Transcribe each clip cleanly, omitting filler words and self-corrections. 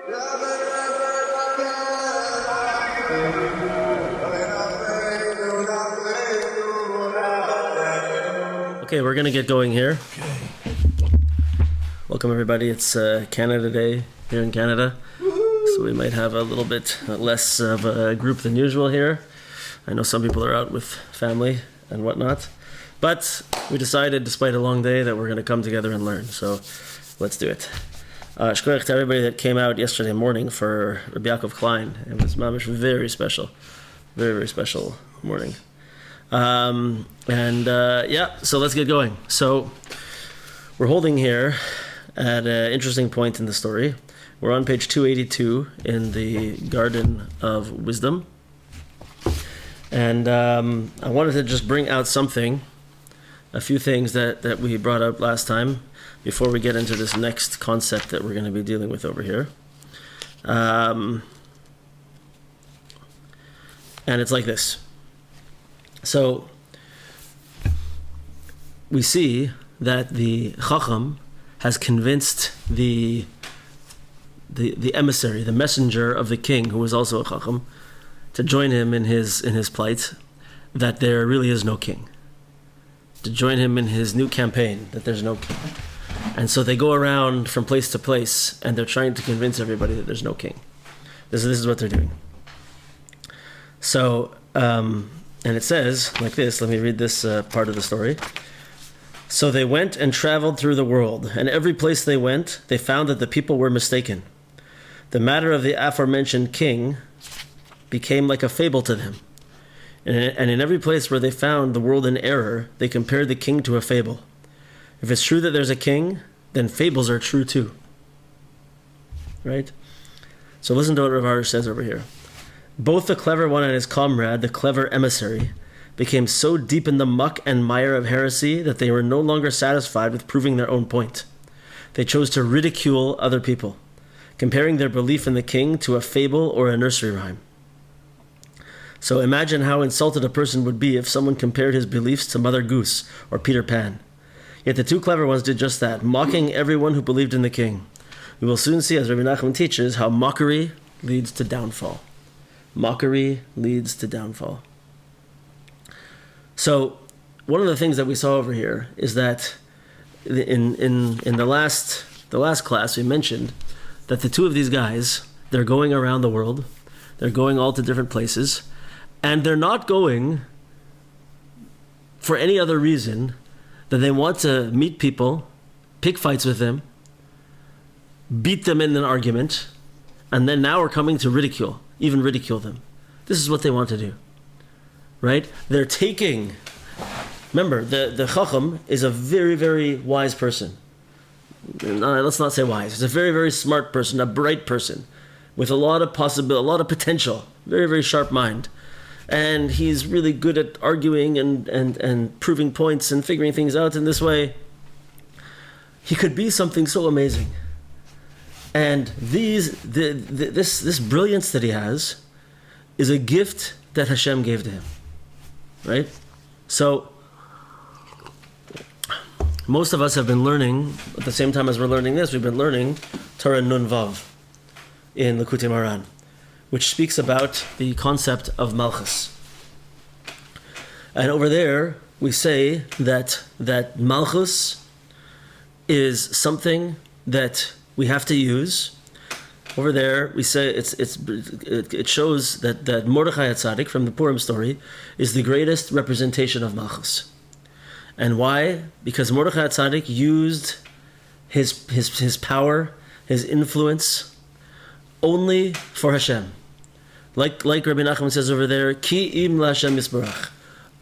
Okay, we're gonna get going here. Welcome everybody. It's Canada Day here in Canada, so we might have a little bit less of a group than usual here. I know some people are out with family and whatnot, but we decided, despite a long day, that we're gonna come together and learn. So let's do it. Shkoyach to everybody that came out yesterday morning for Rabbi Yaakov Klein. It was mamish very special, very special morning. So let's get going. So we're holding here at an interesting point in the story. We're on page 282 in the Garden of Wisdom. And I wanted to just bring out a few things that we brought up last time before we get into this next concept that we're going to be dealing with over here. And it's like this. So we see that the Chochom has convinced the emissary, the messenger of the king, who was also a Chochom, to join him in his plight that there really is no king. To join him in his new campaign that there's no king. And so they go around from place to place and they're trying to convince everybody that there's no king. This is what they're doing. So and it says like this, let me read this part of the story. So they went and traveled through the world, and every place they went, they found that the people were mistaken. The matter of the aforementioned king became like a fable to them. And in every place where they found the world in error, they compared the king to a fable. If it's true that there's a king, then fables are true too. Right? So listen to what Rav Arush says over here. Both the clever one and his comrade, the clever emissary, became so deep in the muck and mire of heresy that they were no longer satisfied with proving their own point. They chose to ridicule other people, comparing their belief in the king to a fable or a nursery rhyme. So imagine how insulted a person would be if someone compared his beliefs to Mother Goose or Peter Pan. Yet the two clever ones did just that, mocking everyone who believed in the king. We will soon see, as Rabbi Nachman teaches, how mockery leads to downfall. Mockery leads to downfall. So, one of the things that we saw over here is that in the last class we mentioned that the two of these guys, they're going around the world, they're going all to different places, and they're not going for any other reason than they want to meet people, pick fights with them, beat them in an argument, and then now we're coming to ridicule them. This is what they want to do, right? They're taking, remember, the Chochom is a very, very wise person. No, let's not say wise. He's a very, very smart person, a bright person with a lot of possibility, a lot of potential, very, very sharp mind. And he's really good at arguing and proving points and figuring things out in this way. He could be something so amazing. And this brilliance that he has is a gift that Hashem gave to him, right? So most of us have been learning, at the same time as we're learning this, we've been learning Torah Nun Vav in Likutei Moharan, which speaks about the concept of Malchus. And over there, we say that Malchus is something that we have to use. Over there, we say it shows that Mordechai HaTzadik from the Purim story is the greatest representation of Malchus. And why? Because Mordechai HaTzadik used his power, his influence, only for Hashem. Like Rabbi Nachman says over there, Ki im LaHashem Yisbarach,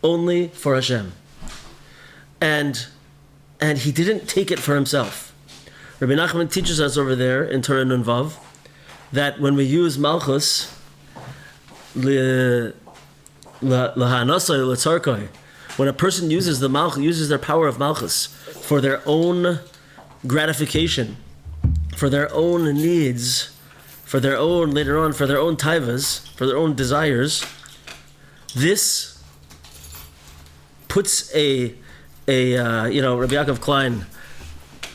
only for Hashem. And he didn't take it for himself. Rabbi Nachman teaches us over there in Torah Nun Vav that when we use Malchus, when a person uses their power of Malchus for their own gratification, for their own needs, for their own, later on, for their own taivas, for their own desires, this puts Rabbi Yaakov Klein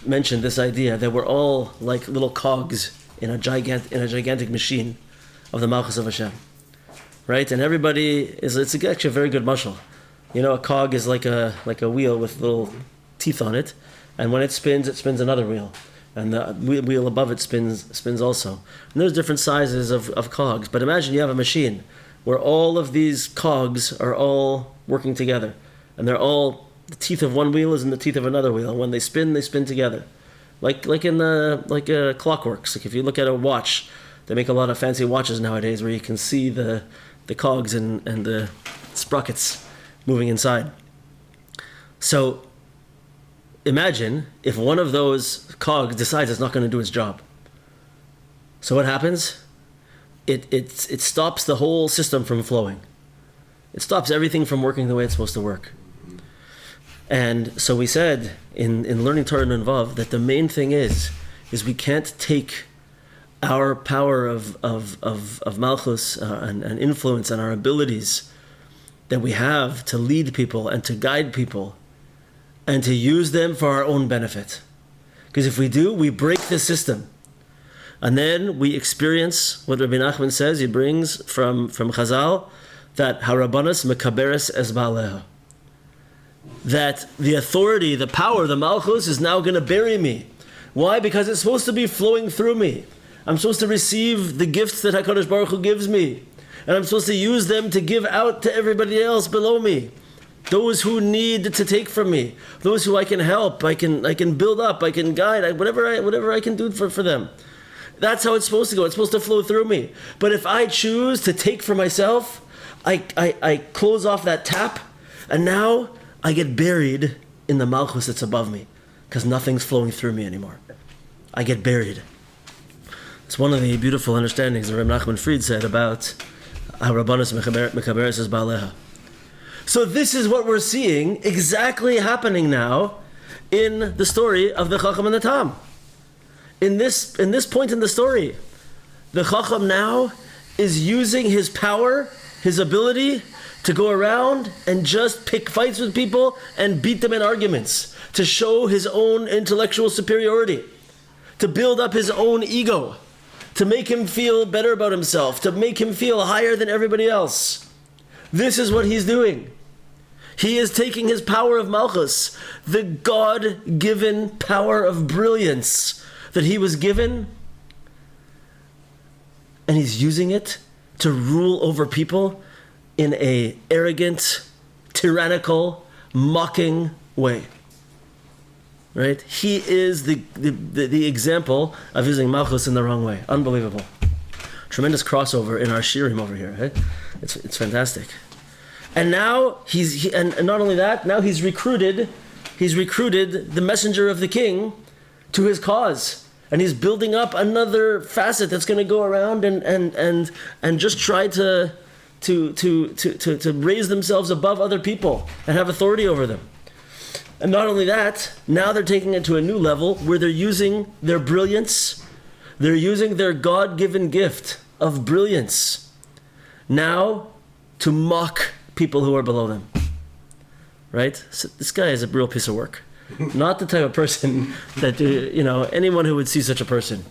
mentioned this idea that we're all like little cogs in a gigantic machine of the Malchus of Hashem, right? And it's actually a very good mashal. A cog is like a wheel with little teeth on it, and when it spins another wheel, and the wheel above it spins also. And there's different sizes of cogs, but imagine you have a machine where all of these cogs are all working together, and the teeth of one wheel is in the teeth of another wheel, and when they spin together. Like clockworks. Like if you look at a watch, they make a lot of fancy watches nowadays where you can see the cogs and the sprockets moving inside. So imagine if one of those cogs decides it's not going to do its job. So what happens? It stops the whole system from flowing. It stops everything from working the way it's supposed to work. And so we said in learning Torah and Vav that the main thing is we can't take our power of Malchus and influence and our abilities that we have to lead people and to guide people and to use them for our own benefit. Because if we do, we break the system. And then we experience what Rabbi Nachman says, he brings from Chazal, that harabanas mekaberes es ba'aleha. That the authority, the power, the Malchus is now going to bury me. Why? Because it's supposed to be flowing through me. I'm supposed to receive the gifts that HaKadosh Baruch Hu gives me. And I'm supposed to use them to give out to everybody else below me. Those who need to take from me. Those who I can help, I can build up, I can guide, whatever I can do for them. That's how it's supposed to go. It's supposed to flow through me. But if I choose to take for myself, I close off that tap, and now I get buried in the Malchus that's above me, because nothing's flowing through me anymore. I get buried. It's one of the beautiful understandings that Reb Nachman Fried said about how Rabbanos Mekaberes es Ba'aleha. So this is what we're seeing exactly happening now in the story of the Chochom and the Team. In this point in the story, the Chochom now is using his power, his ability to go around and just pick fights with people and beat them in arguments, to show his own intellectual superiority, to build up his own ego, to make him feel better about himself, to make him feel higher than everybody else. This is what he's doing. He is taking his power of Malchus, the God-given power of brilliance that he was given, and he's using it to rule over people in a arrogant, tyrannical, mocking way. Right? He is the example of using Malchus in the wrong way. Unbelievable. Tremendous crossover in our shiurim over here. Right? It's fantastic. And now and not only that, now he's recruited the messenger of the king to his cause. And he's building up another facet that's going to go around and just try to raise themselves above other people and have authority over them. And not only that, now they're taking it to a new level where they're using their brilliance, they're using their God-given gift of brilliance now to mock people who are below them. Right? So this guy is a real piece of work. Not the type of person that, anyone who would see such a person,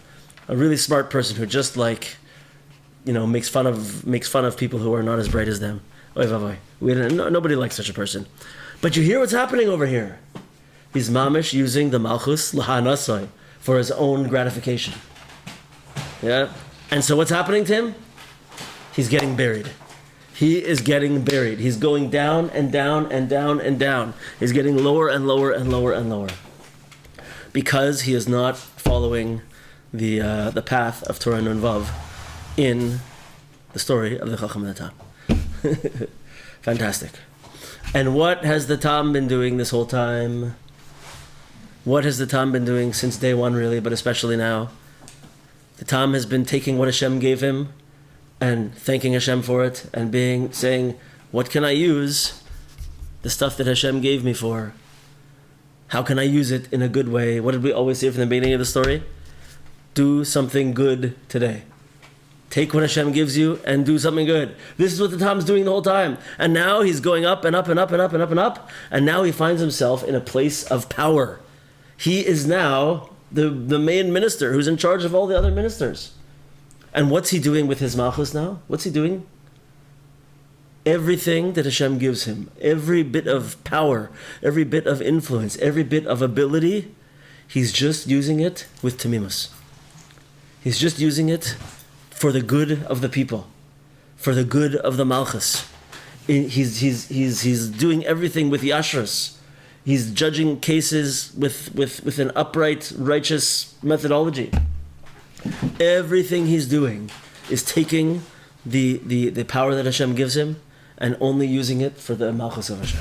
a really smart person who just makes fun of people who are not as bright as them. Oy vavoy. Nobody likes such a person. But you hear what's happening over here. He's mamish using the Malchus lahanasai for his own gratification. Yeah? And so what's happening to him? He's getting buried. He is getting buried. He's going down and down and down and down. He's getting lower and lower and lower and lower. Because he is not following the path of Torah and Vav in the story of the Chochom and the Team. Fantastic. And what has the Tam been doing this whole time? What has the Tam been doing since day one, really, but especially now? The Tam has been taking what Hashem gave him and thanking Hashem for it and saying, what can I use the stuff that Hashem gave me for? How can I use it in a good way? What did we always say from the beginning of the story? Do something good today. Take what Hashem gives you and do something good. This is what the Tam's doing the whole time. And now he's going up and up and up and up and up and up. And now he finds himself in a place of power. He is now the main minister who's in charge of all the other ministers. And what's he doing with his malchus now? What's he doing? Everything that Hashem gives him, every bit of power, every bit of influence, every bit of ability, he's just using it with tamimus. He's just using it for the good of the people, for the good of the malchus. He's doing everything with yashras. He's judging cases with an upright, righteous methodology. Everything he's doing is taking the power that Hashem gives him and only using it for the malchus of Hashem.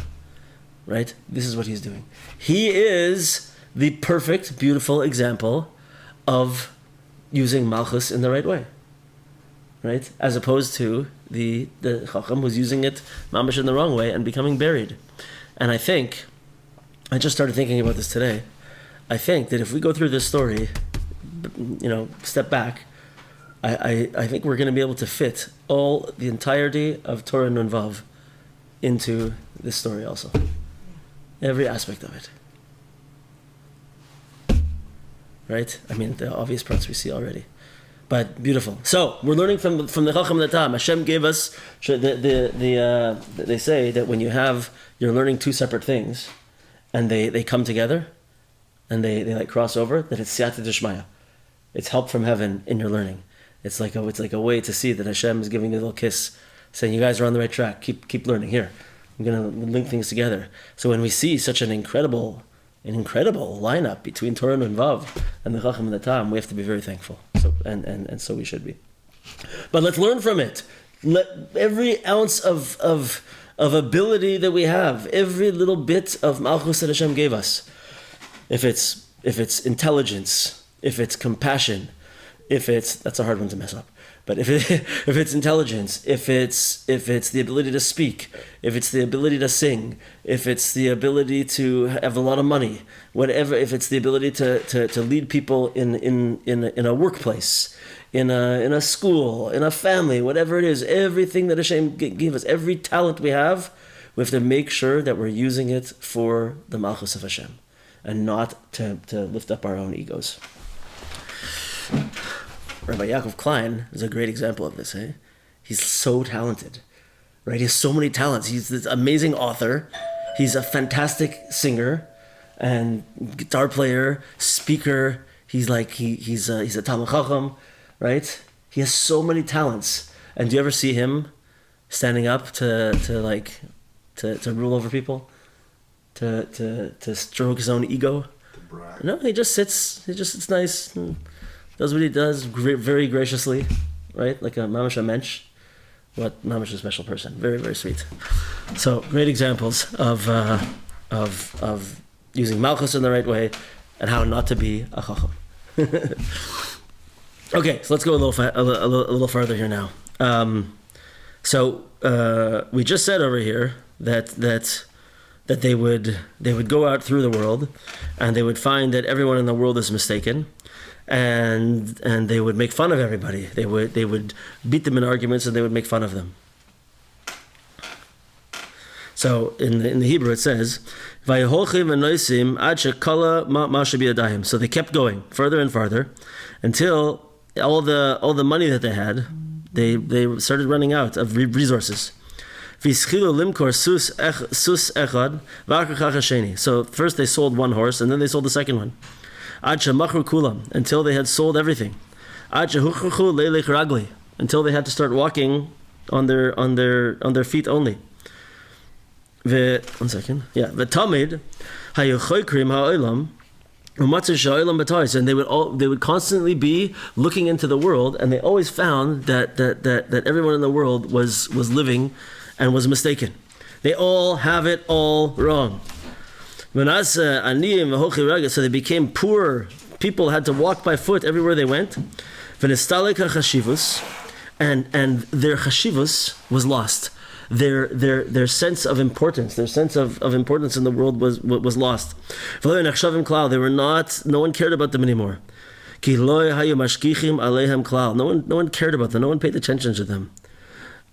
Right? This is what he's doing. He is the perfect, beautiful example of using malchus in the right way. Right? As opposed to the Chochom who's using it mamash in the wrong way and becoming buried. And I just started thinking about this today. I think that if we go through this story, step back, I think we're going to be able to fit the entirety of Torah Nun Vav into this story also. Every aspect of it. Right? I mean, the obvious parts we see already. But beautiful. So, we're learning from the Chochom and Team. Hashem gave us, they say that when you're learning two separate things, and they come together, and they like cross over, that it's siyata d'shmaya. It's help from heaven in your learning. It's like a way to see that Hashem is giving you a little kiss, saying you guys are on the right track. Keep learning. Here, I'm going to link things together. So when we see such an incredible lineup between Torah and Vav and the Chochom and the Team, we have to be very thankful. So and so we should be. But let's learn from it. Let every ounce of ability that we have, every little bit of malchus that Hashem gave us, if it's intelligence, if it's compassion, that's a hard one to mess up. But if it's intelligence, if it's the ability to speak, if it's the ability to sing, if it's the ability to have a lot of money, whatever, if it's the ability to lead people in a workplace, in a school, in a family, whatever it is, everything that Hashem gave us, every talent we have to make sure that we're using it for the malchus of Hashem, and not to lift up our own egos. Rabbi Yaakov Klein is a great example of this. He's so talented, right? He has so many talents. He's this amazing author. He's a fantastic singer and guitar player, speaker. He's a Talmid Chacham, right? He has so many talents. And do you ever see him standing up to rule over people, to stroke his own ego? No, he just sits nice. And does what he does very graciously, right? Like a mamash a mensch. What mamash a special person. Very, very sweet. So great examples of using malchus in the right way and how not to be a chacham. Okay, so let's go a little farther here now. So we just said over here that they would go out through the world and they would find that everyone in the world is mistaken. And they would make fun of everybody. They would beat them in arguments, and they would make fun of them. So in the Hebrew it says, so they kept going further and farther until all the money that they had, they started running out of resources. So first they sold one horse, and then they sold the second one. Until they had sold everything. Until they had to start walking on their feet only. One second. Yeah. V'tamid hayochoykrim ha'olam u'matzah sha'olam b'taris, and they would constantly be looking into the world, and they always found that everyone in the world was living and was mistaken. They all have it all wrong. So they became poor. People had to walk by foot everywhere they went. And their chashivus was lost. Their sense of importance, their sense of importance in the world was lost. They were not. No one cared about them anymore. No one cared about them. No one paid attention to them.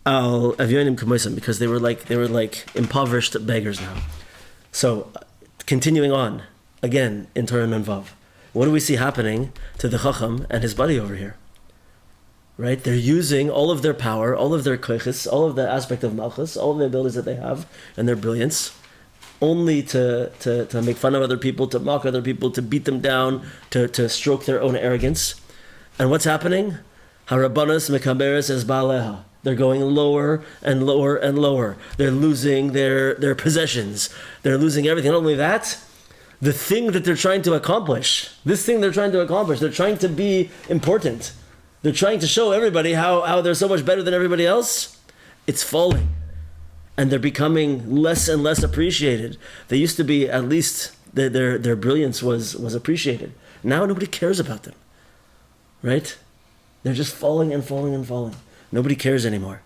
Because they were like impoverished beggars now. So, continuing on, again, in Torah and Vav. what do we see happening to the Chochom and his buddy over here? Right? They're using all of their power, all of their koiches, all of the aspect of malchus, all of the abilities that they have and their brilliance, only to make fun of other people, to mock other people, to beat them down, to stroke their own arrogance. And what's happening? Harabanas mekaberes es baaleha. They're going lower and lower and lower. They're losing their possessions. They're losing everything. Not only that, the thing that they're trying to accomplish, they're trying to be important. They're trying to show everybody how they're so much better than everybody else. It's falling. And they're becoming less and less appreciated. They used to be, at least, their brilliance was appreciated. Now nobody cares about them. Right? They're just falling and falling and falling. Nobody cares anymore.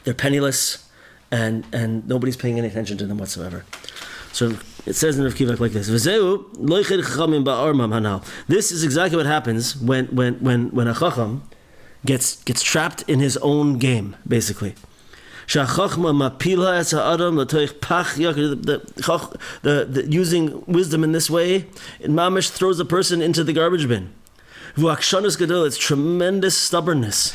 They're penniless, and nobody's paying any attention to them whatsoever. So it says in Rav Kivak like this: this is exactly what happens when a Chacham gets trapped in his own game, basically. The using wisdom in this way, it mamish throws a person into the garbage bin. It's tremendous stubbornness.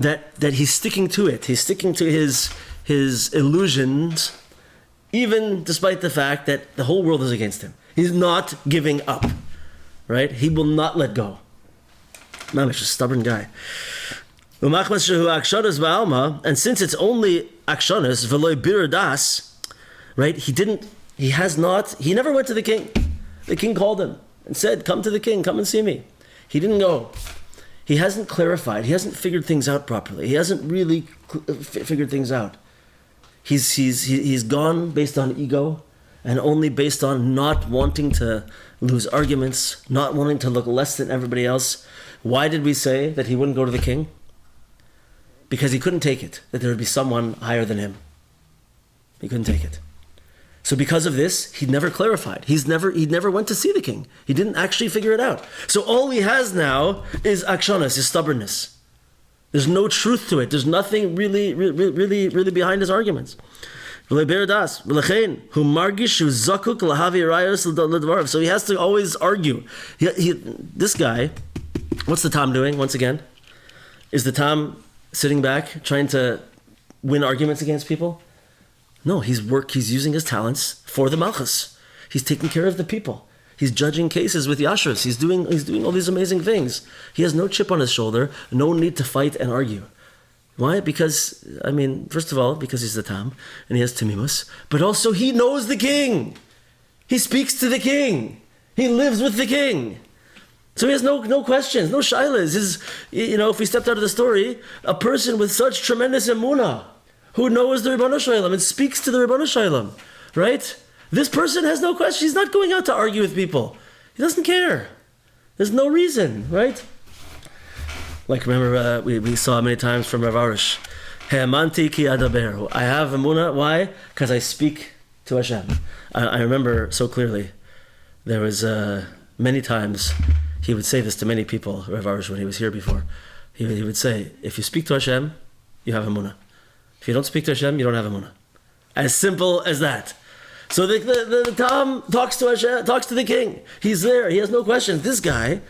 That he's sticking to it. He's sticking to his illusions, even despite the fact that the whole world is against him. He's not giving up. Right? He will not let go. Mamish, a stubborn guy. And since it's only akshanas, v'loy bir das, right? He never went to the king. The king called him and said, come to the king, come and see me. He didn't go. He hasn't clarified. He hasn't figured things out properly. He hasn't really figured things out. He's gone based on ego and only based on not wanting to lose arguments, not wanting to look less than everybody else. Why did we say that he wouldn't go to the king? Because he couldn't take it, that there would be someone higher than him. He couldn't take it. So because of this, he never clarified. He never went to see the king. He didn't actually figure it out. So all he has now is akshanas, his stubbornness. There's no truth to it. There's nothing really behind his arguments. So he has to always argue. This guy, what's the Tom doing once again? Is the Tom sitting back trying to win arguments against people? No, he's using his talents for the Malchus. He's taking care of the people. He's judging cases with Yashras. He's doing all these amazing things. He has no chip on his shoulder, no need to fight and argue. Why? Because, first of all, because he's the Tam, and he has Timimus, but also he knows the king. He speaks to the king. He lives with the king. So he has no questions, no shailas. If we stepped out of the story, a person with such tremendous emunah, who knows the Ribono Shel Olam and speaks to the Ribono Shel Olam, right? This person has no question. He's not going out to argue with people. He doesn't care. There's no reason, right? Like, remember, we saw many times from Rav Arush, He'amanti ki adaberu. I have emunah. Why? Because I speak to Hashem. I remember so clearly. There was many times he would say this to many people, Rav Arush, when he was here before. He would say, if you speak to Hashem, you have emunah. If you don't speak to Hashem, you don't have emunah. As simple as that. So the Tom talks to Hashem, talks to the king. He's there. He has no questions. This guy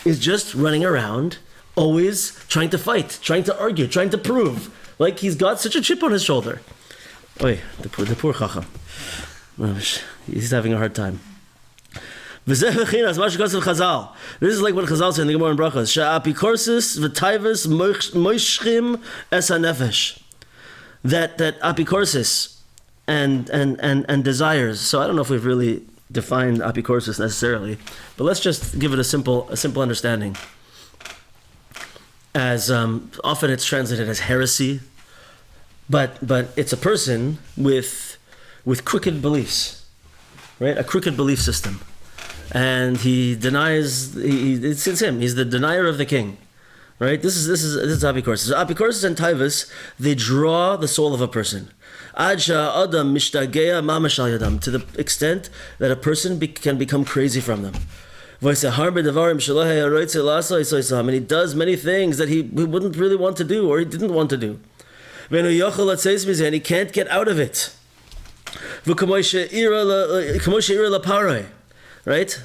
is just running around, always trying to fight, trying to argue, trying to prove. Like he's got such a chip on his shoulder. Oy, the poor Chacham. He's having a hard time. This is like what Chazal said in the Gemara in Brachos. Sha'apikorsis v'taivus moishchim es hanefesh. That apikorsis and desires. So I don't know if we've really defined apikorsis necessarily, but let's just give it a simple understanding. As often it's translated as heresy, but it's a person with crooked beliefs, right? A crooked belief system, and he denies. It's him. He's the denier of the king. Right? This is apikorsis. So apikorsis and taivus, they draw the soul of a person. Adam mishtagea mamash al yadam, to the extent that a person can become crazy from them. And he does many things that he wouldn't really want to do or he didn't want to do. And he can't get out of it. Right?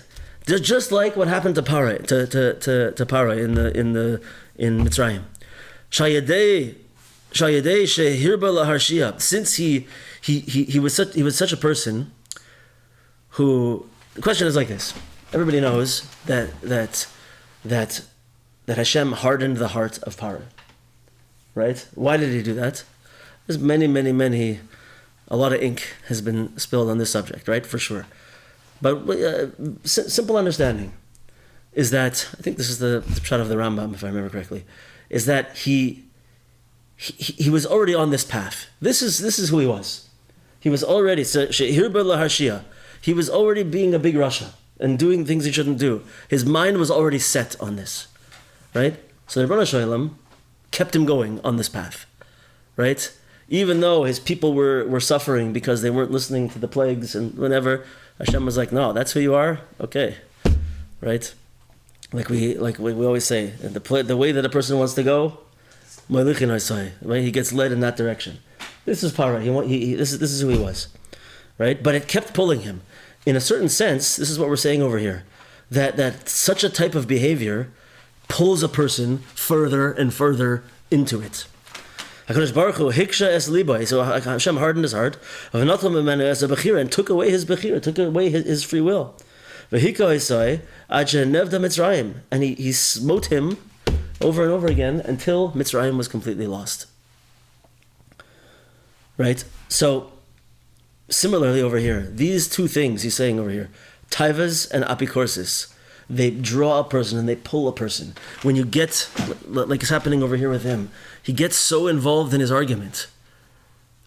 Just like what happened to Parai, to Parai in Mitzrayim. Since he was such a person who, the question is like this. Everybody knows that Hashem hardened the heart of Parai. Right? Why did he do that? There's a lot of ink has been spilled on this subject, right? For sure. But simple understanding is that, I think this is the pshat of the Rambam, if I remember correctly, is that he was already on this path. This is who he was. He was already he was already being a big Rasha and doing things he shouldn't do. His mind was already set on this, right? So the Rebbeinu Shalom kept him going on this path, right? Even though his people were suffering because they weren't listening to the plagues and whatever, Hashem was like, no, that's who you are? Okay. Right? Like we always say, the way that a person wants to go, right? He gets led in that direction. This is Parah. This is who he was. Right? But it kept pulling him. In a certain sense, this is what we're saying over here, that such a type of behavior pulls a person further and further into it. HaKadosh Baruch Hu hiksha es libai, so Hashem hardened his heart, and took away his bechira, took away his free will. V'hika Isai ad shenevda Mitzrayim, and he smote him over and over again until Mitzrayim was completely lost. Right? So, similarly over here, these two things he's saying over here, taivas and apikorsis, they draw a person and they pull a person. When you get, like it's happening over here with him, he gets so involved in his argument,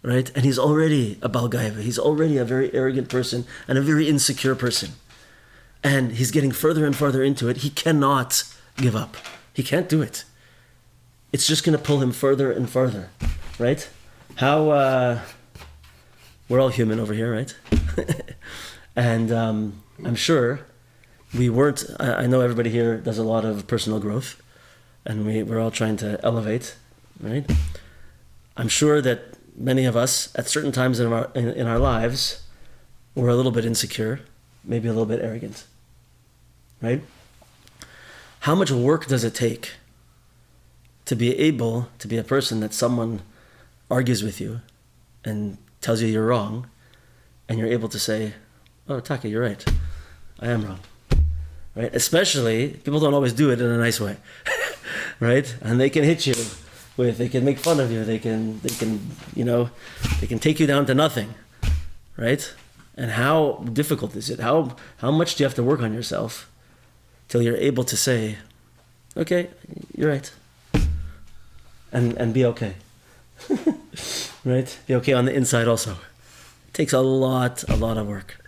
right? And he's already a Baal Gaiva. He's already a very arrogant person and a very insecure person. And he's getting further and further into it. He cannot give up. He can't do it. It's just going to pull him further and further, right? How, we're all human over here, right? And I'm sure I know everybody here does a lot of personal growth, and we're all trying to elevate, right? I'm sure that many of us, at certain times in our lives, were a little bit insecure, maybe a little bit arrogant, right? How much work does it take to be able to be a person that someone argues with you and tells you you're wrong, and you're able to say, oh, Taka, you're right. I am wrong. Right? Especially, people don't always do it in a nice way. Right? And they can hit you they can make fun of you, they can take you down to nothing. Right? And how difficult is it? How much do you have to work on yourself till you're able to say, okay, you're right. And be okay. Right? Be okay on the inside also. It takes a lot of work.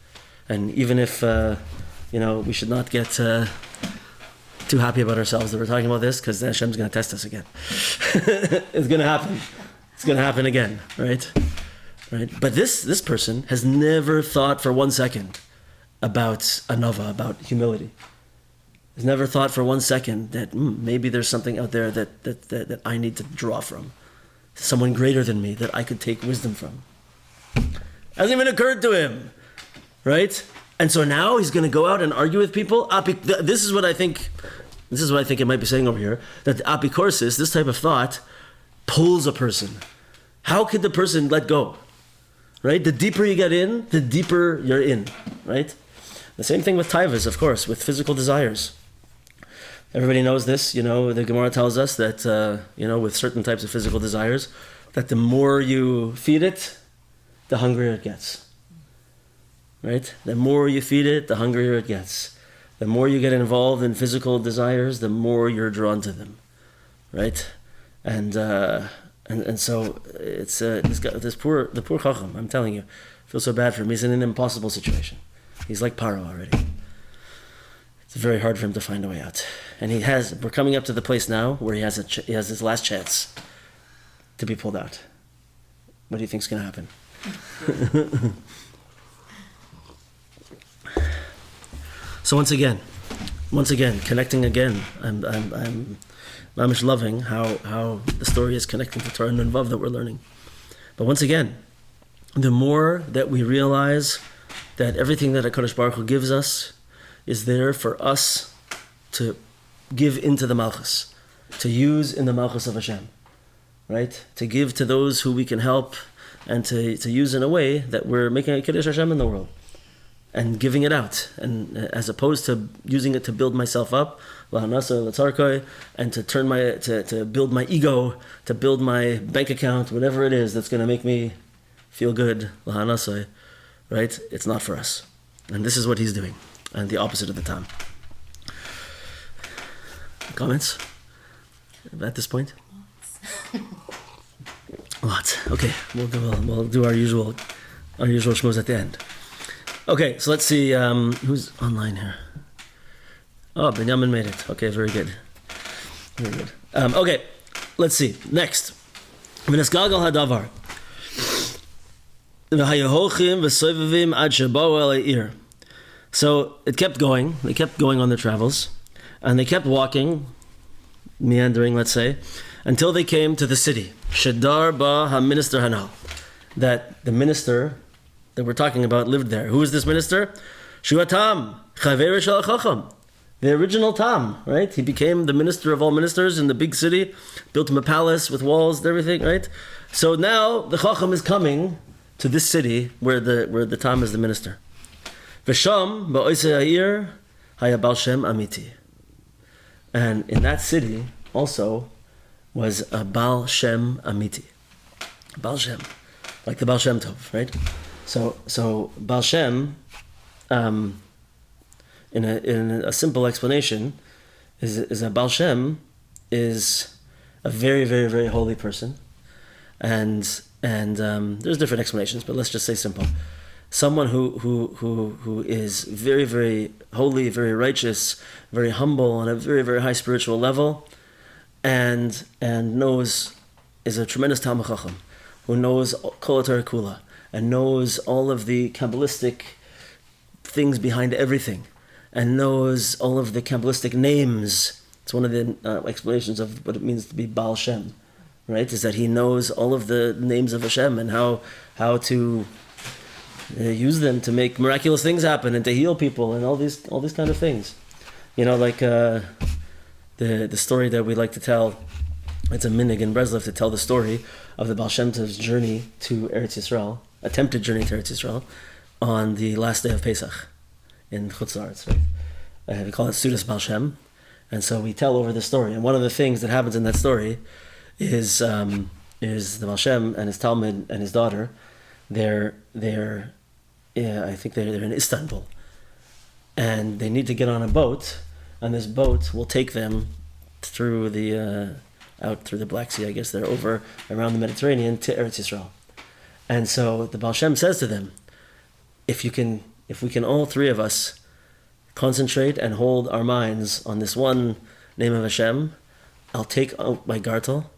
And even if we should not get too happy about ourselves that we're talking about this, because Hashem's going to test us again. It's going to happen. It's going to happen again, right? But this person has never thought for 1 second about anova, about humility. Has never thought for 1 second that maybe there's something out there that I need to draw from. Someone greater than me that I could take wisdom from. Hasn't even occurred to him, right? And so now he's going to go out and argue with people. This is what I think it might be saying over here, that the apikorsis, this type of thought, pulls a person. How could the person let go? Right? The deeper you get in, the deeper you're in. Right? The same thing with taivas, of course, with physical desires. Everybody knows this. The Gemara tells us that with certain types of physical desires, that the more you feed it, the hungrier it gets. Right? The more you feed it, the hungrier it gets. The more you get involved in physical desires, the more you're drawn to them. Right? And so it's the poor Chochom, I'm telling you, I feel so bad for him. He's in an impossible situation. He's like Paro already. It's very hard for him to find a way out. And we're coming up to the place now where he has his last chance to be pulled out. What do you think's going to happen? So once again, connecting again. I'm mamish loving how the story is connecting to Torah and Vav that we're learning. But once again, the more that we realize that everything that HaKadosh Baruch Hu gives us is there for us to give into the Malchus, to use in the Malchus of Hashem, right? To give to those who we can help, and to use in a way that we're making a Kiddush Hashem in the world and giving it out, and as opposed to using it to build myself up, and to turn to build my ego, to build my bank account, whatever it is that's going to make me feel good, right? It's not for us. And this is what he's doing, and the opposite of the time. Comments at this point? Lots. Okay, we'll do our usual shmooze at the end. Okay, so let's see who's online here. Oh, Benjamin made it. Okay, very good. Very good. Okay, let's see. Next. V'nesgalgal hadavar. V'hayehochim v'soivavim ad sheba'u el ha'ir. So it kept going. They kept going on their travels, and they kept walking, meandering, let's say, until they came to the city. Shedar ba ha-minister hanal. That the minister that we're talking about lived there. Who is this minister? Shua Tam, Chaver shel Chochom. The original Tam, right? He became the minister of all ministers in the big city, built him a palace with walls and everything, right? So now the Chochom is coming to this city where the Tam is the minister. V'sham ba'oisei ha'ir haya Baal Shem amiti. And in that city also was a Baal Shem amiti. Baal Shem, like the Baal Shem Tov, right? So Baal Shem, in a simple explanation, is that Baal Shem is a very, very, very holy person, and there's different explanations, but let's just say simple. Someone who is very, very holy, very righteous, very humble on a very, very high spiritual level, and is a tremendous Talmid Chacham, who knows Kol HaTorah Kula, and knows all of the Kabbalistic things behind everything, and knows all of the Kabbalistic names. It's one of the explanations of what it means to be Baal Shem, right? Is that he knows all of the names of Hashem and how to use them to make miraculous things happen and to heal people and all these kind of things. You know, like the story that we like to tell. It's a minhag in Breslov to tell the story of the Baal Shem Tov's journey to Eretz Yisrael, attempted journey to Eretz Yisrael, on the last day of Pesach in Chutz La'aretz, right? We call it Sudas Baal Shem, and so we tell over the story. And one of the things that happens in that story is the Baal Shem and his Talmud and his daughter. I think they're in Istanbul, and they need to get on a boat, and this boat will take them through out through the Black Sea, I guess they're over around the Mediterranean to Eretz Yisrael. And so the Baal Shem says to them, if we can all three of us concentrate and hold our minds on this one name of Hashem, I'll take out my gartel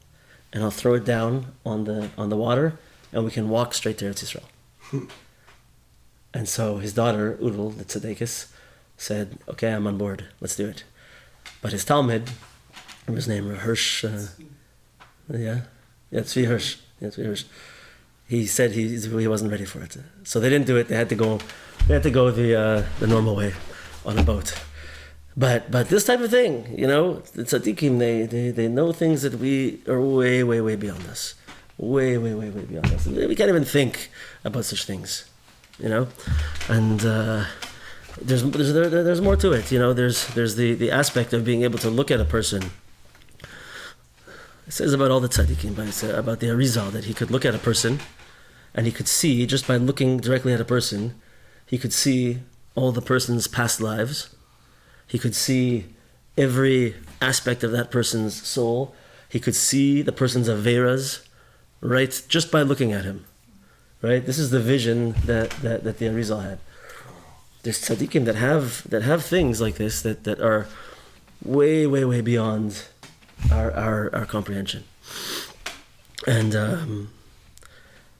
and I'll throw it down on the water, and we can walk straight to Eretz Yisrael. And so his daughter, Udal, the Tzedekis, said, okay, I'm on board, let's do it. But his Talmud, his name, Hirsch, Tzvi Hirsch. Yeah, Tzvi Hirsch. He said he wasn't ready for it, so they didn't do it. They had to go the normal way on a boat. But this type of thing, you know, the tzaddikim, they know things that we are way, way, way beyond us, way, way, way, way beyond us. We can't even think about such things, you know. And there's more to it, you know. There's the aspect of being able to look at a person. It says about all the tzaddikim, but it's about the Arizal, that he could look at a person and he could see, just by looking directly at a person, he could see all the person's past lives. He could see every aspect of that person's soul. He could see the person's averas, right, just by looking at him, right? This is the vision that the Arizal had. There's tzaddikim that have things like this that are way, way, way beyond our comprehension. And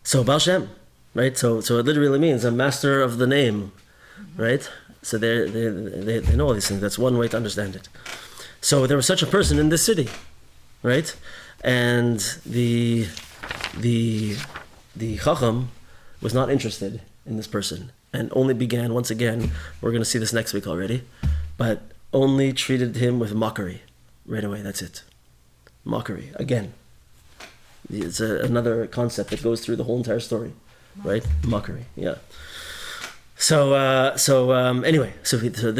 so Baal Shem, right? So it literally means a master of the name, right? So they know all these things. That's one way to understand it. So there was such a person in this city, right? And the Chacham was not interested in this person and only began, once again, we're going to see this next week already, but only treated him with mockery right away. That's it. Mockery. Again. It's another concept that goes through the whole entire story, right? Mockery. Yeah. So this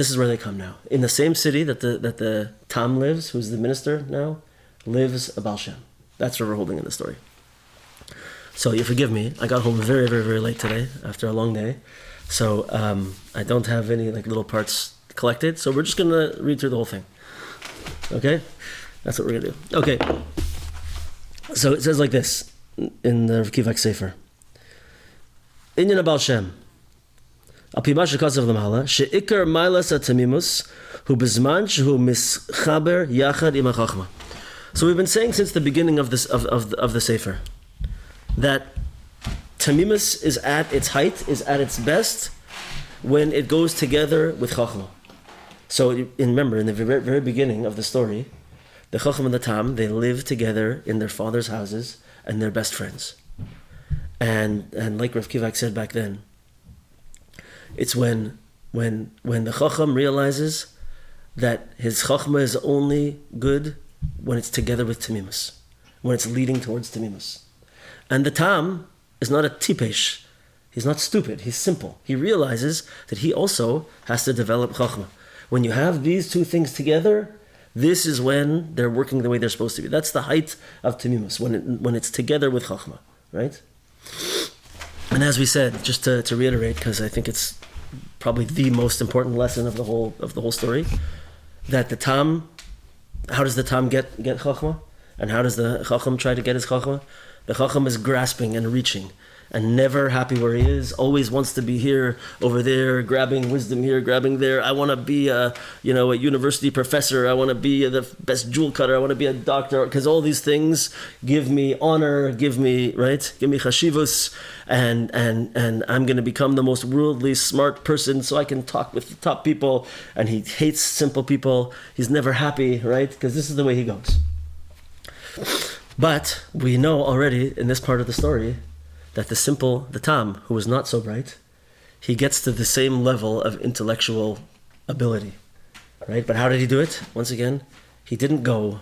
is where they come now. In the same city that the Tam lives, who's the minister now, lives a Baal Shem. That's what we're holding in the story. So you forgive me. I got home very, very, very late today after a long day. So I don't have any little parts collected. So we're just going to read through the whole thing. Okay? That's what we're going to do. Okay. So it says like this in the Kivak Sefer. Inyan Baal Shem. Al-pi ma shekasav l'mahala, she'ikar mailas ha-tamimus hu bezman shehu mischaber yachad im ha-chachma. So we've been saying since the beginning of this of the Sefer that tamimus is at its height, is at its best when it goes together with chachma. So remember, in the very, very beginning of the story, the Chochom and the Tam, they live together in their father's houses and they're best friends. And like Rav Kivak said back then, it's when the Chochom realizes that his Chochma is only good when it's together with Tamimus, when it's leading towards Tamimus. And the Tam is not a tipesh. He's not stupid. He's simple. He realizes that he also has to develop Chochma. When you have these two things together, this is when they're working the way they're supposed to be. That's the height of Tamimus, when it's together with Chochma, right? And as we said, just to reiterate, because I think it's probably the most important lesson of the whole story, that the Tam, how does the Tam get Chochma? And how does the Chochom try to get his Chochma? The Chochom is grasping and reaching and never happy where he is, always wants to be here, over there, grabbing wisdom here, grabbing there. I want to be a university professor. I want to be the best jewel cutter. I want to be a doctor, because all these things give me honor, give me chashivus, and I'm going to become the most worldly smart person so I can talk with the top people. And he hates simple people. He's never happy, right? Because this is the way he goes. But we know already in this part of the story that the Tam, who was not so bright, he gets to the same level of intellectual ability, right? But how did he do it? Once again, he didn't go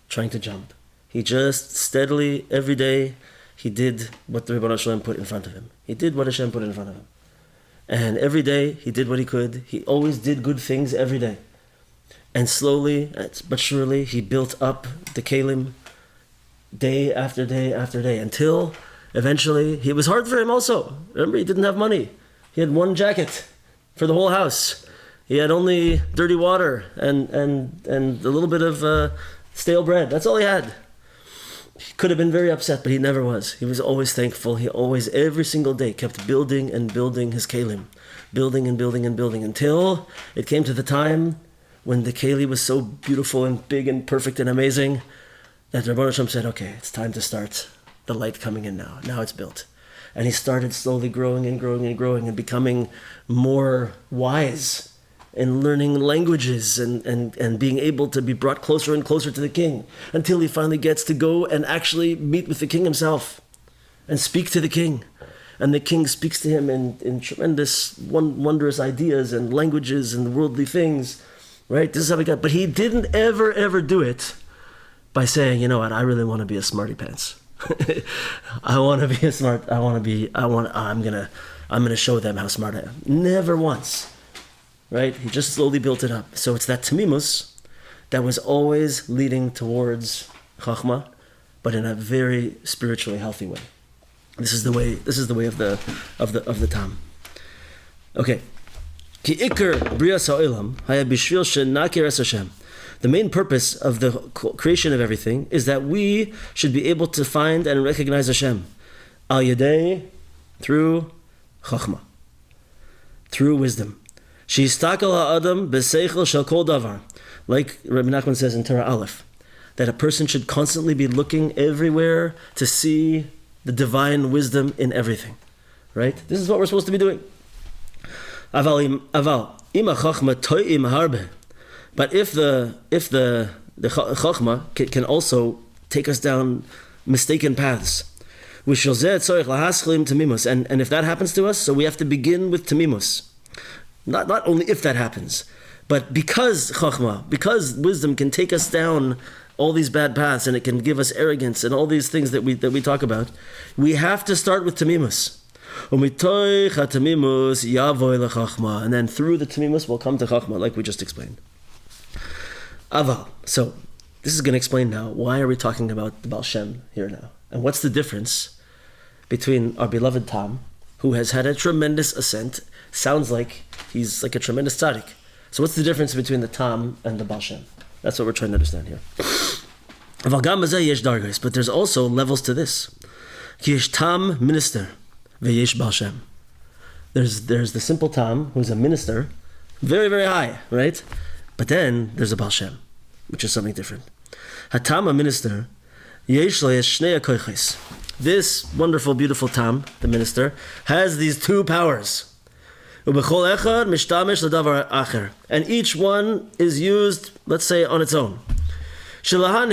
trying to jump. He just steadily, every day, he did what the Rebbeinu Shalom put in front of him. He did what Hashem put in front of him. And every day, he did what he could. He always did good things every day. And slowly, but surely, he built up the kelim day after day after day, until eventually, it was hard for him also. Remember, he didn't have money. He had one jacket for the whole house. He had only dirty water and a little bit of stale bread. That's all he had. He could have been very upset, but he never was. He was always thankful. He always, every single day, kept building and building his kelim. Building and building and building, until it came to the time when the keli was so beautiful and big and perfect and amazing that Rebbeinu Hashem said, okay, it's time to start the light coming in now. Now it's built. And he started slowly growing and growing and growing and becoming more wise and learning languages and being able to be brought closer and closer to the king, until he finally gets to go and actually meet with the king himself and speak to the king. And the king speaks to him in tremendous, wondrous ideas and languages and worldly things, right? This is how we got. But he didn't ever do it by saying, you know what, I really want to be a smarty pants. I'm gonna show them how smart I am. Never once, right? He just slowly built it up. So it's that tamimus that was always leading towards chachma, but in a very spiritually healthy way. This is the way of the Tam. Okay. Ki ikar brias ha'olam haya bishvil shenakir es Hashem. The main purpose of the creation of everything is that we should be able to find and recognize Hashem. Al yadei, through chachma, through wisdom. Sheistakal ha'adam b'seichel shel kol davar. Like Rabbi Nachman says in Torah Aleph, that a person should constantly be looking everywhere to see the divine wisdom in everything. Right? This is what we're supposed to be doing. Aval ima chachma to'im harbe. But if the chachma can also take us down mistaken paths, And if that happens to us, so we have to begin with tamimus. Not only if that happens, but because chokhmah, because wisdom can take us down all these bad paths and it can give us arrogance and all these things that we talk about, we have to start with tamimus. And then through the tamimus we'll come to chokhmah, like we just explained. Aval. So this is going to explain now why are we talking about the Baal Shem here now, and what's the difference between our beloved Tam, who has had a tremendous ascent, sounds like he's like a tremendous tzaddik. So what's the difference between the Tam and the Baal Shem? That's what we're trying to understand here. But there's also levels to this. Yesh Tam minister, veyesh Baal Shem. There's the simple Tam, who's a minister, very, very high, right? But then there's a Baal Shem, which is something different. Hatam, a minister, yesh lo yesh shnei koiches. This wonderful, beautiful Tam, the minister, has these two powers. And each one is used, let's say, on its own. When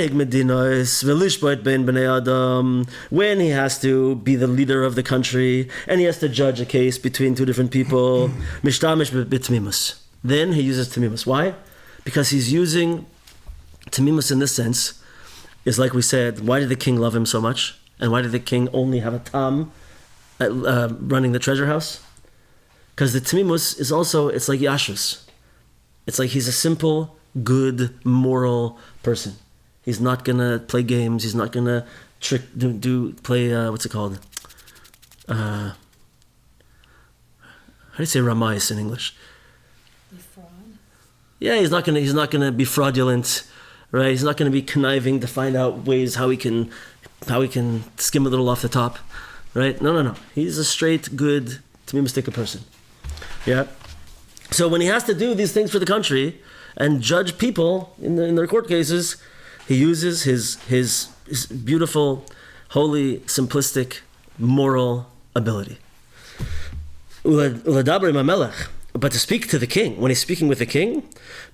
he has to be the leader of the country and he has to judge a case between two different people, then he uses tamimus. Why? Because he's using tamimus in this sense, is like we said, why did the king love him so much? And why did the king only have a Tam running the treasure house? Because the tamimus is also, it's like Yashus. It's like he's a simple, good, moral person. He's not going to play games. He's not going to play, what's it called? How do you say ramais in English? Fraud? Yeah, he's not going to be fraudulent, right? He's not going to be conniving to find out ways how he can skim a little off the top, right? No. He's a straight, good, tamimistic person. Yeah. So when he has to do these things for the country and judge people in their court cases, he uses his beautiful, holy, simplistic, moral ability. But to speak to the king, when he's speaking with the king,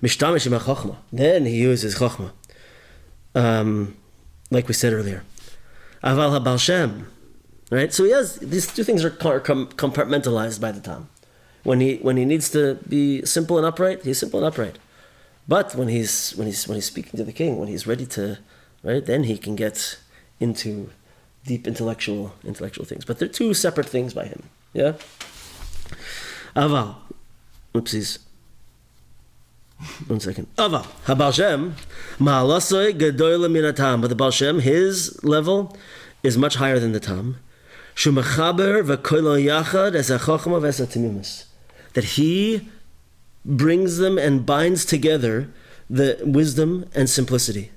then he uses chokhmah. Like we said earlier. Aval ha-Baal Shem, right? So he has these two things are compartmentalized by the Tam. When he needs to be simple and upright, he's simple and upright. But when he's speaking to the king, when he's ready to, right, then he can get into deep intellectual things. But they're two separate things by him. Yeah. Aval, oopsies. 1 second. Aval ha-Baal Shem ma'alasoi gedoyle min ha-Tam. But the Baal Shem, his level is much higher than the Tam. Shu mechaber v'koilo yachad es ha-chokhmah v'es ha-tamimus. That he brings them and binds together the wisdom and simplicity.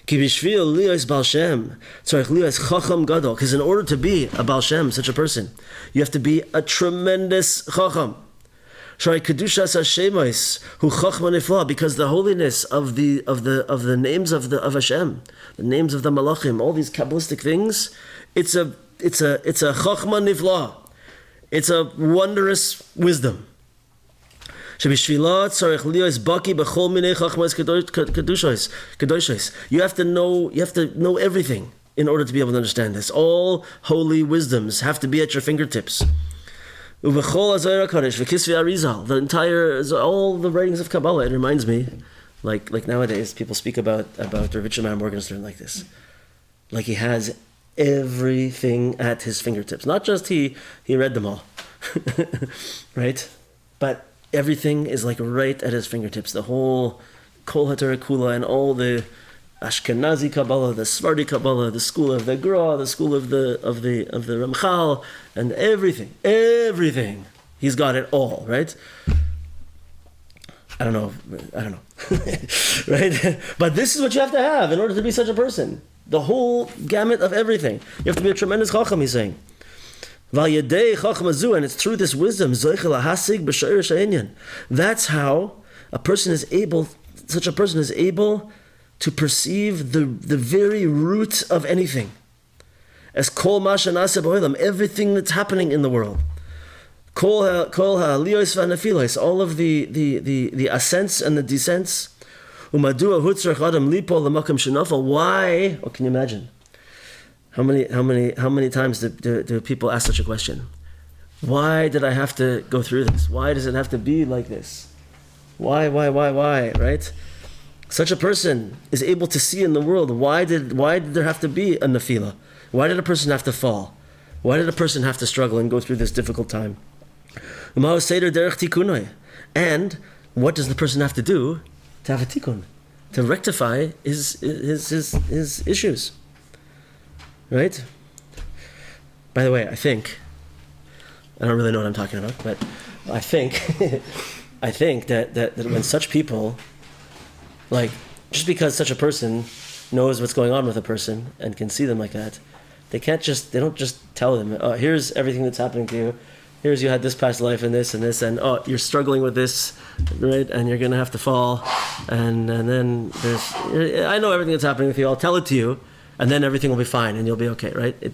Ki b'shvil liyos Baal Shem tzarich liyos chocham gadol. Because in order to be a Baal Shem, such a person, you have to be a tremendous chocham. Shari kedushas hashemos hu chochma nifla, because the holiness of the names of Hashem, the names of the malachim, all these kabbalistic things, it's a chochma nifla. It's a wondrous wisdom. You have to know everything in order to be able to understand this. All holy wisdoms have to be at your fingertips. The entire, all the writings of Kabbalah, it reminds me, like nowadays, people speak about Rav Shimon Morgenstern like this. Like he has everything at his fingertips. Not just he read them all, right? But everything is like right at his fingertips. The whole Kol HaTorah Kula and all the Ashkenazi Kabbalah, the Sephardi Kabbalah, the school of the Gra, the school of the Ramchal, and everything. He's got it all, right? I don't know, right? But this is what you have to have in order to be such a person. The whole gamut of everything. You have to be a tremendous chacham, he's saying. And it's through this wisdom, that's how such a person is able to perceive the very root of anything. As kol mashanase b'olam, everything that's happening in the world. Kol ha'aliyos v'hanafilos, all of the ascents and the descents. Umadua hutzrach adam lipo l'makam shenafal. Why? What can you imagine? How many times do people ask such a question? Why did I have to go through this? Why does it have to be like this? Why, right? Such a person is able to see in the world, why did there have to be a nefila? Why did a person have to fall? Why did a person have to struggle and go through this difficult time? And what does the person have to do to have a tikkun? To rectify his issues. Right? By the way, I don't really know what I'm talking about, but I think that when such people, like, just because such a person knows what's going on with a person and can see them like that, they don't just tell them, oh, here's everything that's happening to you, here's you had this past life and this, and oh, you're struggling with this, right, and you're gonna have to fall, and then I know everything that's happening with you, I'll tell it to you, and then everything will be fine and you'll be okay, right? It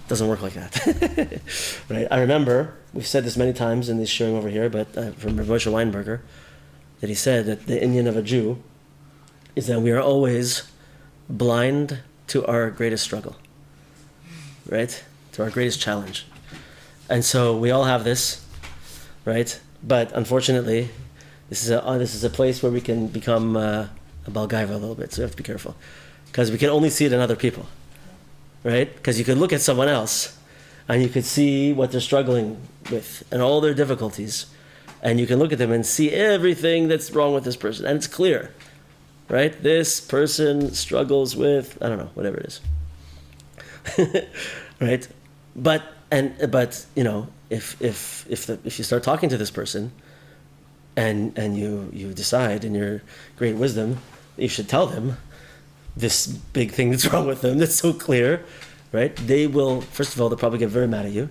doesn't work like that. Right? I remember, we've said this many times in this shiurim over here, but from Rav Moshe Weinberger, that he said that the inyan of a Jew is that we are always blind to our greatest struggle, right? To our greatest challenge. And so we all have this, right? But unfortunately, this is a place where we can become a balgaiva a little bit, so we have to be careful. Because we can only see it in other people, right? Because you could look at someone else and you could see what they're struggling with and all their difficulties, and you can look at them and see everything that's wrong with this person, and it's clear, right? This person struggles with, I don't know, whatever it is, right? But you know, if you start talking to this person, and you decide in your great wisdom that you should tell them this big thing that's wrong with them, that's so clear, right? They will, first of all, they'll probably get very mad at you,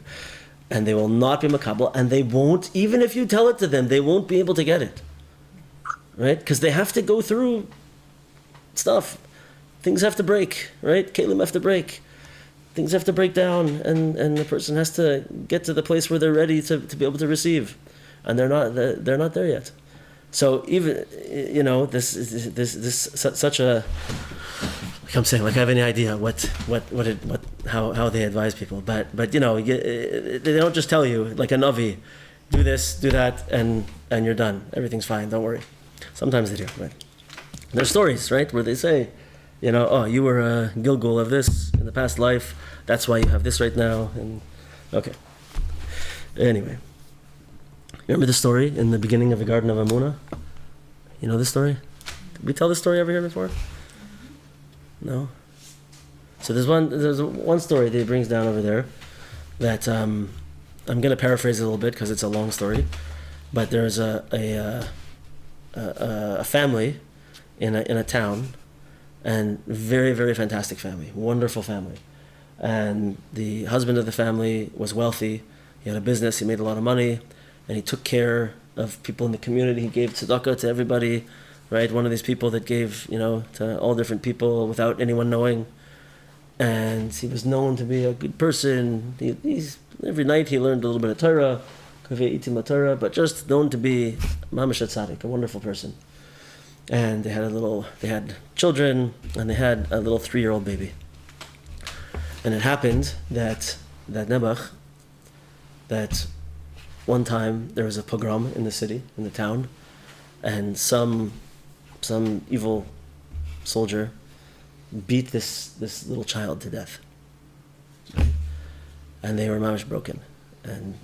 and they will not be makabel, and they won't, even if you tell it to them, they won't be able to get it, right? Because they have to go through stuff. Things have to break, right? Kalim have to break. Things have to break down, and the person has to get to the place where they're ready to be able to receive, and they're not there yet. So even, you know, this such a, like I'm saying, like I have any idea how they advise people, but you know, they don't just tell you like a navi, do this, do that, and you're done. Everything's fine. Don't worry. Sometimes they do, right? There's stories, right, where they say, you know, oh, you were a Gilgul of this in the past life. That's why you have this right now. And okay. Anyway, remember the story in the beginning of the Garden of Amunah? You know this story? Did we tell this story over here before? No. So there's one story that he brings down over there that I'm going to paraphrase it a little bit because it's a long story. But there's a family in a town, and very, very fantastic family, wonderful family. And the husband of the family was wealthy. He had a business. He made a lot of money, and he took care of people in the community. He gave tzedakah to everybody, right? One of these people that gave, you know, to all different people without anyone knowing. And he was known to be a good person. He's every night he learned a little bit of Torah, but just known to be mamash tzaddik, a wonderful person. And they had children, and they had a little 3-year-old baby. And it happened that Nebuch, that one time there was a pogrom in the city, in the town, and some evil soldier beat this little child to death. And they were mamish broken, and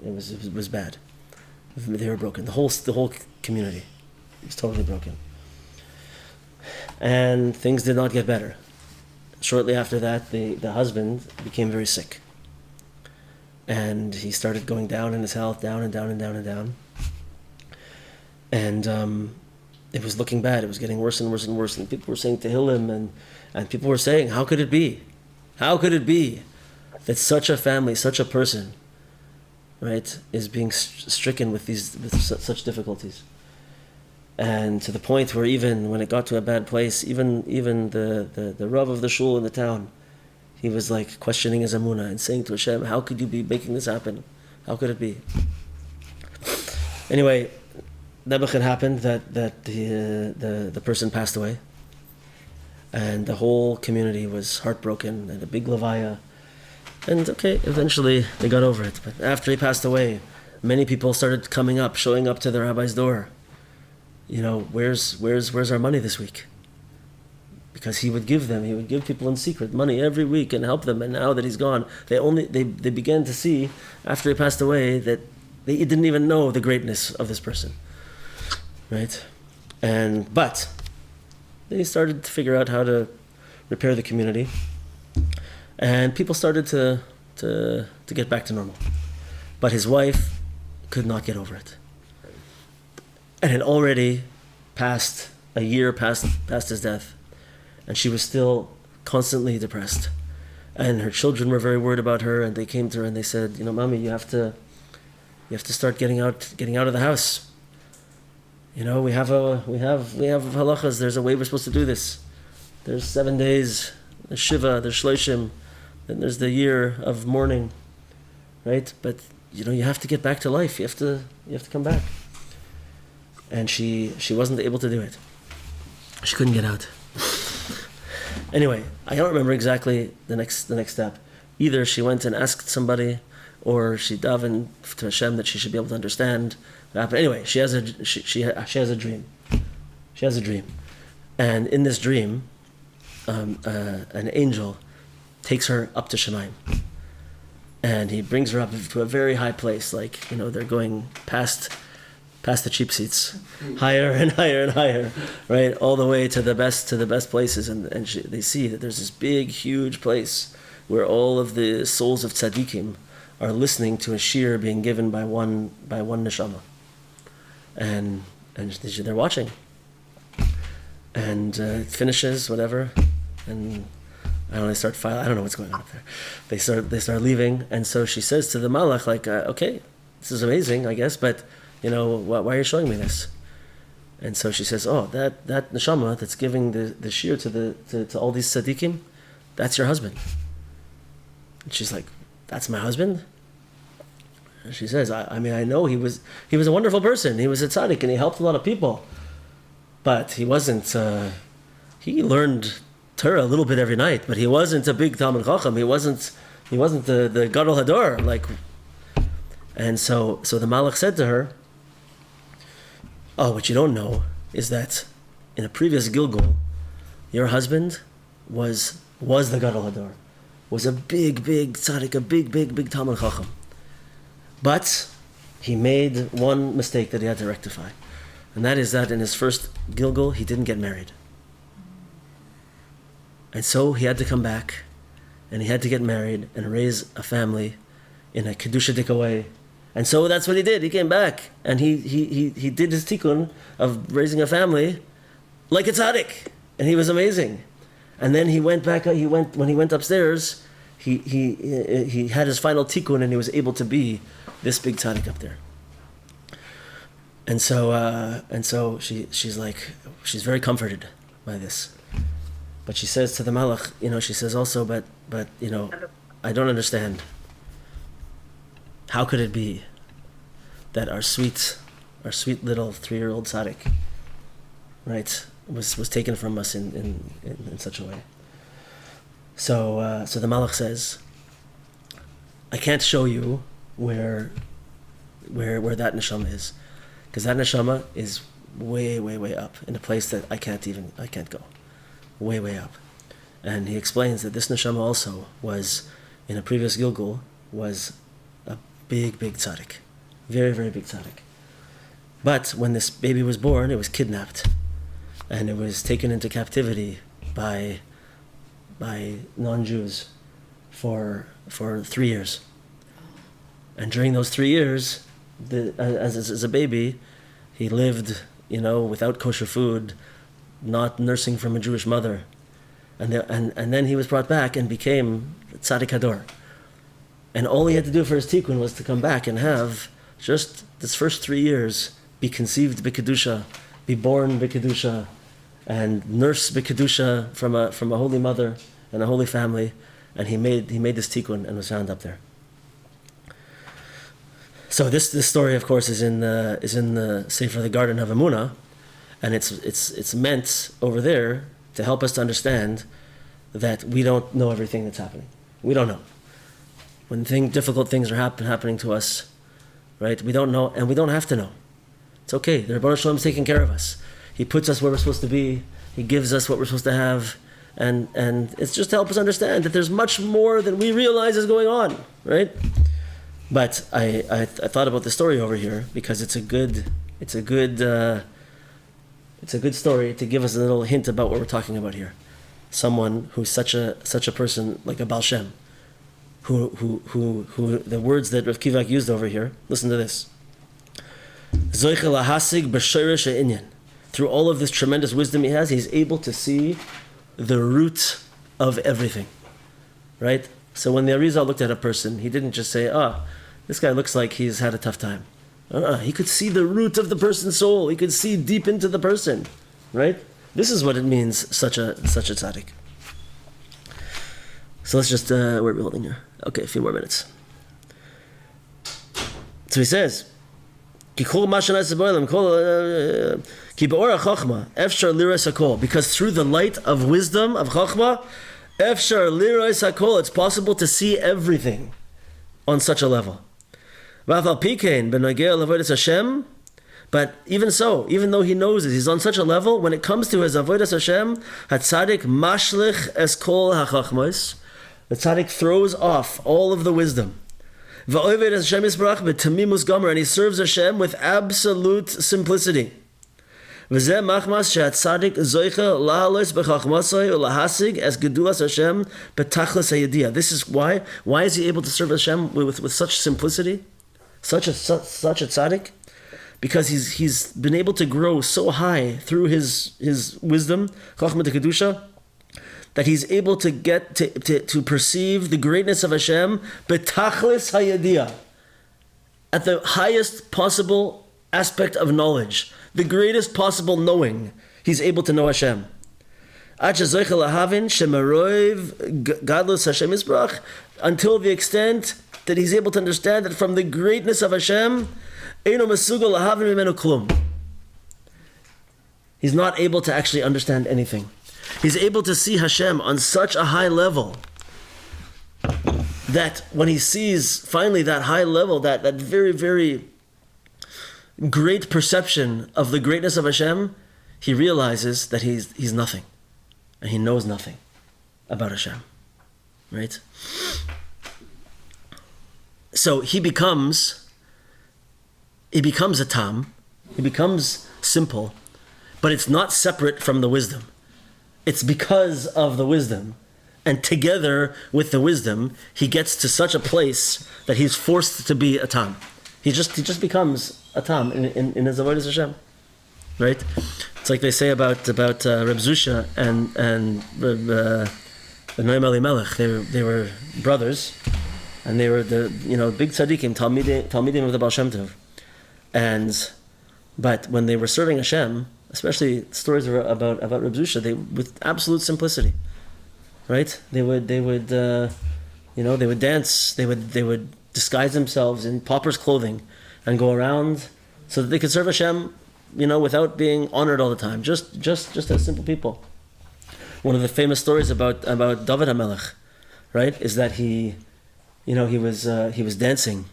it was bad. They were broken. The whole community was totally broken. And things did not get better. Shortly after that, the husband became very sick. And he started going down in his health, down and down and down and down. And it was looking bad. It was getting worse and worse and worse. And people were saying Tehillim, and people were saying, how could it be? How could it be that such a family, such a person, right, is being stricken with such difficulties? And to the point where even when it got to a bad place, even the Rav of the shul in the town, he was like questioning his Amunah and saying to Hashem, how could you be making this happen? How could it be? Anyway, Nebuch had happened that the person passed away. And the whole community was heartbroken, and a big levaya. And okay, eventually they got over it. But after he passed away, many people started coming up, showing up to the rabbi's door. Where's our money this week? Because he would give people in secret money every week and help them. And now that he's gone, they began to see, after he passed away, that they didn't even know the greatness of this person. Right? But they started to figure out how to repair the community. And people started to get back to normal. But his wife could not get over it. And it already passed a year past his death. And she was still constantly depressed. And her children were very worried about her, and they came to her and they said, Mommy, you have to start getting out of the house. We have halachas, there's a way we're supposed to do this. There's 7 days, there's Shiva, there's Shloshim, then there's the year of mourning, right? But you have to get back to life. You have to come back. And she wasn't able to do it. She couldn't get out. Anyway, I don't remember exactly the next step. Either she went and asked somebody, or she davened to Hashem that she should be able to understand what happened. Anyway, she has a dream. She has a dream, and in this dream, an angel takes her up to Shemaim, and he brings her up to a very high place. They're going past the cheap seats, higher and higher and higher, right, all the way to the best places, and they see that there's this big, huge place where all of the souls of tzaddikim are listening to a shiur being given by one neshama, and they're watching, and it finishes, whatever, and I don't know what's going on up there. They start leaving, and so she says to the malach, okay, this is amazing, I guess, but why are you showing me this? And so she says, that neshama that's giving the shiur to all these tzaddikim, that's your husband. And she's like, that's my husband? And she says, I know he was a wonderful person. He was a tzaddik and he helped a lot of people. But he wasn't, he learned Torah a little bit every night, but he wasn't a big Talmud Chacham. He wasn't the Gadol Hador. And so the Malach said to her, what you don't know is that in a previous Gilgul, your husband was the Gadol Hador, was a big tzaddik, a big Talmud Chacham. But he made one mistake that he had to rectify. And that is that in his first Gilgul, he didn't get married. And so he had to come back, and he had to get married and raise a family in a Kedusha Dika way. And so that's what he did. He came back, and he did his tikkun of raising a family like a tzaddik, and he was amazing. And then he went back. When he went upstairs, he had his final tikkun, and he was able to be this big tzaddik up there. And so she's very comforted by this. But she says to the malach, she says also, but I don't understand. How could it be that our sweet little 3-year-old tzaddik, right, was taken from us in such a way? So the malach says, I can't show you where that neshama is, because that neshama is way up in a place that I can't go, way up. And he explains that this neshama also was, in a previous Gilgul, was a big tzaddik, very big tzaddik. But when this baby was born, it was kidnapped, and it was taken into captivity by non-Jews for 3 years. And during those 3 years, as a baby, he lived, without kosher food, not nursing from a Jewish mother, and then he was brought back and became tzaddik hador. And all he had to do for his tikkun was to come back and have just this first 3 years be conceived b'kedusha, be born b'kedusha, and nurse b'kedusha from a holy mother and a holy family. And he made this tikkun and was found up there. So this story, of course, is in the Sefer the Garden of Emunah, and it's meant over there to help us to understand that we don't know everything that's happening. We don't know. When difficult things are happening to us, right? We don't know, and we don't have to know. It's okay. The Baal Shem is taking care of us. He puts us where we're supposed to be. He gives us what we're supposed to have. And it's just to help us understand that there's much more than we realize is going on, right? But I thought about the story over here because it's a good story to give us a little hint about what we're talking about here. Someone who's such a person like a Baal Shem, who the words that Rav Kivak used over here. Listen to this. Through all of this tremendous wisdom he has, he's able to see the root of everything, right? So when the Arizal looked at a person, he didn't just say, this guy looks like he's had a tough time. He could see the root of the person's soul. He could see deep into the person, right? This is what it means, such a tzaddik. So let's just, where are we holding here? Okay, a few more minutes. So he says, because through the light of wisdom, of Chochmah, it's possible to see everything on such a level. But even so, even though he knows it, he's on such a level, when it comes to his avodas Hashem, hatzadik mashlich es kol hachachmos, the tzaddik throws off all of the wisdom. And he serves Hashem with absolute simplicity. This is why. Why is he able to serve Hashem with such simplicity? Such a tzaddik? Because he's been able to grow so high through his wisdom, Chochmah Kedusha, that he's able to get to perceive the greatness of Hashem betachlis hayadiyah, at the highest possible aspect of knowledge, the greatest possible knowing. He's able to know Hashem. Until the extent that he's able to understand that from the greatness of Hashem, he's not able to actually understand anything. He's able to see Hashem on such a high level that when he sees finally that high level, that very, very great perception of the greatness of Hashem, he realizes that he's nothing. And he knows nothing about Hashem. Right? So he becomes a tam, he becomes simple, but it's not separate from the wisdom. It's because of the wisdom. And together with the wisdom, he gets to such a place that he's forced to be a tam. He just becomes a tam in his avodas Hashem. Right? It's like they say about Reb Zusha and Reb Noam Elimelech. They were brothers, and they were the big tzaddikim, talmidim of the Baal Shem Tov. But when they were serving Hashem, especially stories about Reb Zusha, they with absolute simplicity, right? They would dance. They would disguise themselves in pauper's clothing and go around so that they could serve Hashem, without being honored all the time. Just as simple people. One of the famous stories about David HaMelech, right, is that he was dancing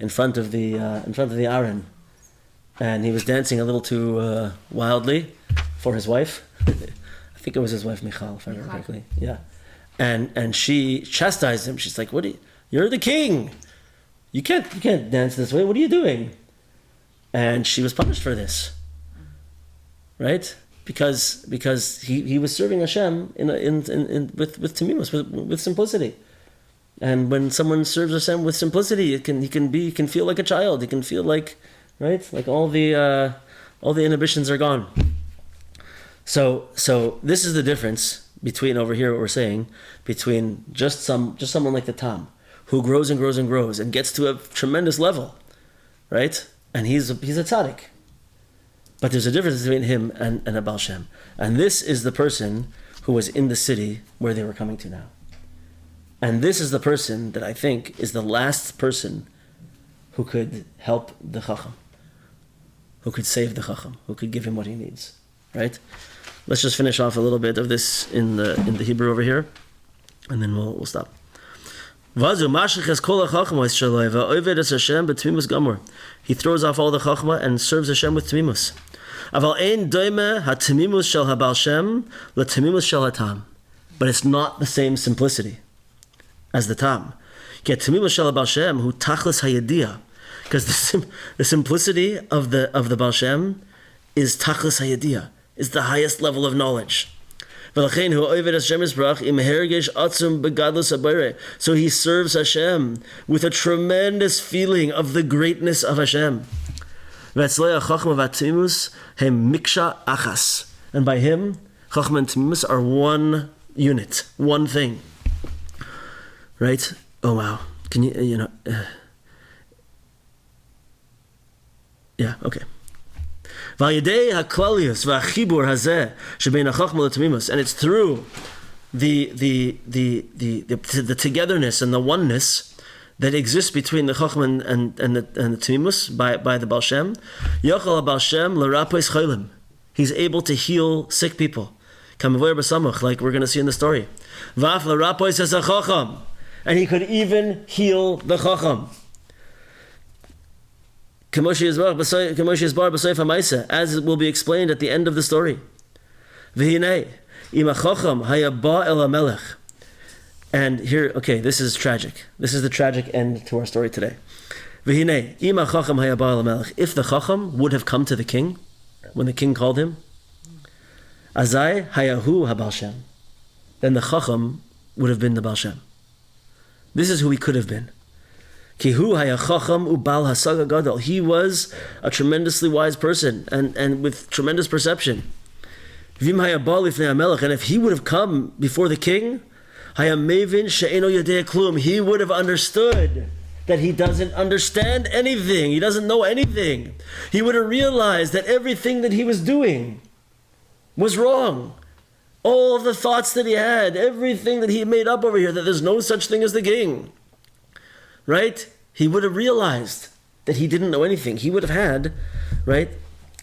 in front of the Aron. And he was dancing a little too wildly for his wife. I think it was his wife, Michal, if I remember correctly. Yeah. And she chastised him. She's like, you're the king. You can't dance this way. What are you doing? And she was punished for this. Right? Because he was serving Hashem with tamimus, with simplicity. And when someone serves Hashem with simplicity, he can feel like a child. He can feel like, right? Like all the inhibitions are gone. So this is the difference between over here what we're saying between just someone like the Tam who grows and grows and grows and gets to a tremendous level, right? And he's a tzaddik. But there's a difference between him and a Baal Shem. And this is the person who was in the city where they were coming to now. And this is the person that I think is the last person who could help the Chacham, who could save the Chacham, who could give him what he needs, right? let's just finish off a little bit of this in the Hebrew over here, and then we'll stop. He throws off all the chachma and serves Hashem with tmimus. But it's not the same simplicity as the tam. Because the simplicity of the Baal Shem is tachlis hayediyah, is the highest level of knowledge. So he serves Hashem with a tremendous feeling of the greatness of Hashem. And by him, Chochom and Team are one unit, one thing. Right? Oh wow. Can yeah, okay. And it's through the togetherness and the oneness that exists between the Chochom and the Tmimus by the Baal Shem. He's able to heal sick people, like we're going to see in the story. And he could even heal the Chochom. As it will be explained at the end of the story. And here, okay, this is tragic. This is the tragic end to our story today. If the Chochom would have come to the king when the king called him, then the Chochom would have been the Baal Shem. This is who he could have been. He was a tremendously wise person and with tremendous perception. And if he would have come before the king, he would have understood that he doesn't understand anything. He doesn't know anything. He would have realized that everything that he was doing was wrong. All of the thoughts that he had, everything that he made up over here, that there's no such thing as the king. Right? He would have realized that he didn't know anything. He would have had, right?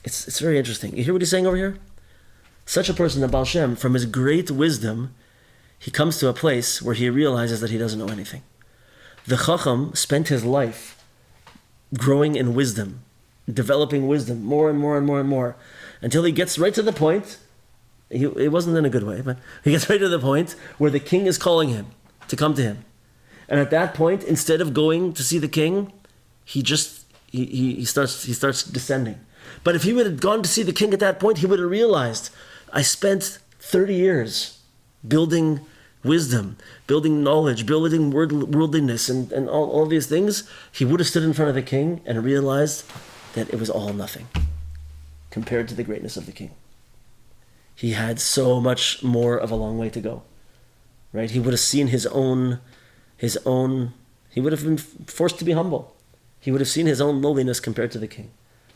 It's very interesting. You hear what he's saying over here? Such a person, the Baal Shem, from his great wisdom, he comes to a place where he realizes that he doesn't know anything. The Chochom spent his life growing in wisdom, developing wisdom more and more and more and more, until he gets right to the point, it wasn't in a good way, but he gets right to the point where the king is calling him to come to him. And at that point, instead of going to see the king, he starts descending. But if he would have gone to see the king at that point, he would have realized, I spent 30 years building wisdom, building knowledge, building worldliness, and all these things. He would have stood in front of the king and realized that it was all nothing compared to the greatness of the king. He had so much more of a long way to go. Right? He would have seen his own, he would have been forced to be humble. He would have seen his own lowliness compared to the king,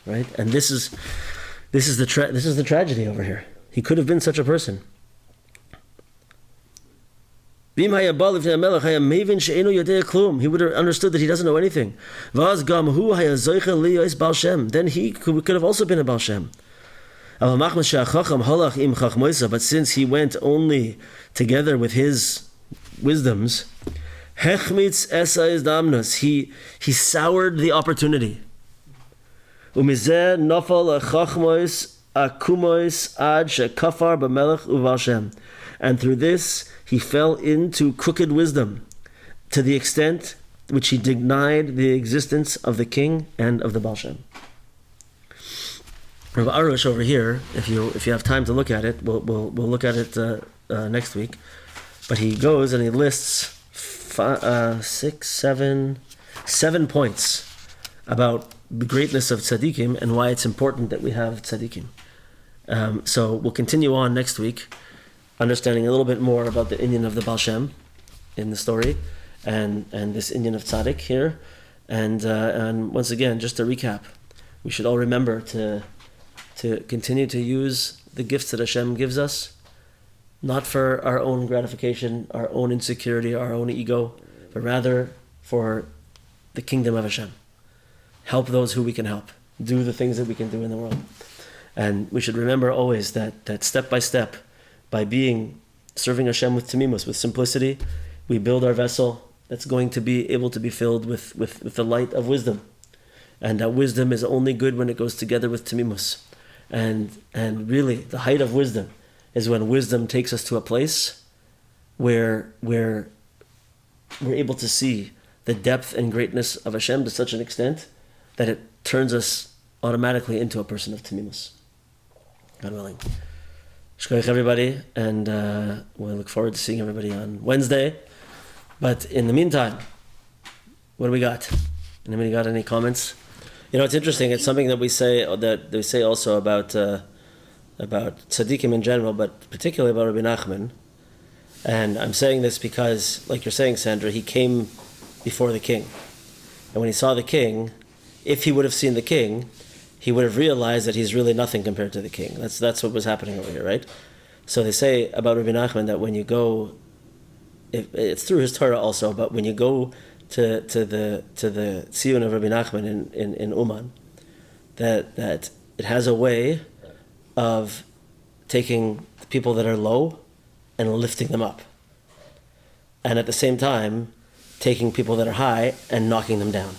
right? And this is the tragedy over here. He could have been such a person. He would have understood that he doesn't know anything. Then he could have also been a Baal Shem. But since he went only together with his wisdoms, he soured the opportunity. And through this he fell into crooked wisdom, to the extent which he denied the existence of the king and of the Baal Shem. Rav Arush over here, if you have time to look at it, we'll look at it next week. But he goes and he lists 7 points about the greatness of tzaddikim and why it's important that we have tzaddikim. So we'll continue on next week, understanding a little bit more about the inyan of the Baal Shem in the story, and this inyan of tzaddik here. And once again, just to recap, we should all remember to continue to use the gifts that Hashem gives us, not for our own gratification, our own insecurity, our own ego, but rather for the kingdom of Hashem. Help those who we can help. Do the things that we can do in the world. And we should remember always that step by step, by serving Hashem with tamimus, with simplicity, we build our vessel that's going to be able to be filled with the light of wisdom. And that wisdom is only good when it goes together with tamimus. And really, the height of wisdom is when wisdom takes us to a place where we're able to see the depth and greatness of Hashem to such an extent that it turns us automatically into a person of tamimus. God willing. Shkoyach everybody, and we'll look forward to seeing everybody on Wednesday. But in the meantime, what do we got? Anybody got any comments? It's interesting. It's something that we say also about tzaddikim in general, but particularly about Rabbi Nachman. And I'm saying this because, like you're saying, Sandra, he came before the king, and when he saw the king, if he would have seen the king, he would have realized that he's really nothing compared to the king. That's what was happening over here, right? So they say about Rabbi Nachman that when you go, it's through his Torah also, but when you go to the tziyun of Rabbi Nachman in Uman, that it has a way of taking the people that are low and lifting them up, and at the same time taking people that are high and knocking them down.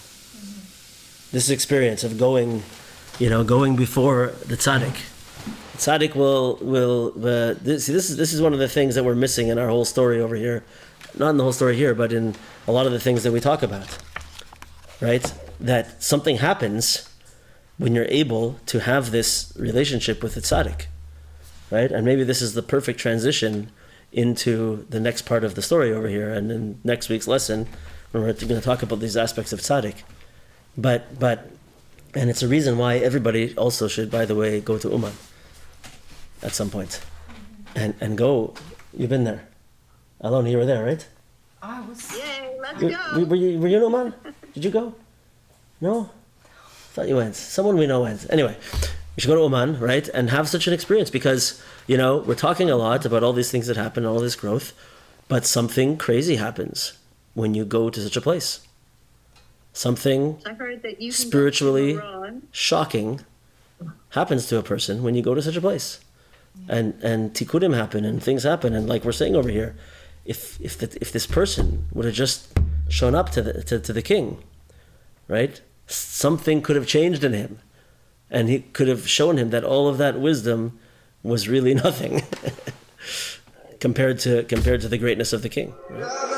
This experience of going before the tzaddik. The tzaddik will this is one of the things that we're missing in our whole story over here. Not in the whole story here, but in a lot of the things that we talk about. Right? That something happens when you're able to have this relationship with the tzaddik. Right? And maybe this is the perfect transition into the next part of the story over here, and in next week's lesson, when we're going to talk about these aspects of tzaddik. And it's a reason why everybody also should, by the way, go to Uman at some point. And go. You've been there. Alon, you were there, right? I was. Yay, let's go. Were you in Uman? Did you go? No? I thought you went. Someone we know went. Anyway, you should go to Uman, right? And have such an experience because, we're talking a lot about all these things that happen, all this growth, but something crazy happens when you go to such a place. Something spiritually shocking happens to a person when you go to such a place, and tikkunim happen and things happen, and like we're saying over here, if this person would have just shown up to the king, right? Something could have changed in him, and he could have shown him that all of that wisdom was really nothing compared to the greatness of the king. Right?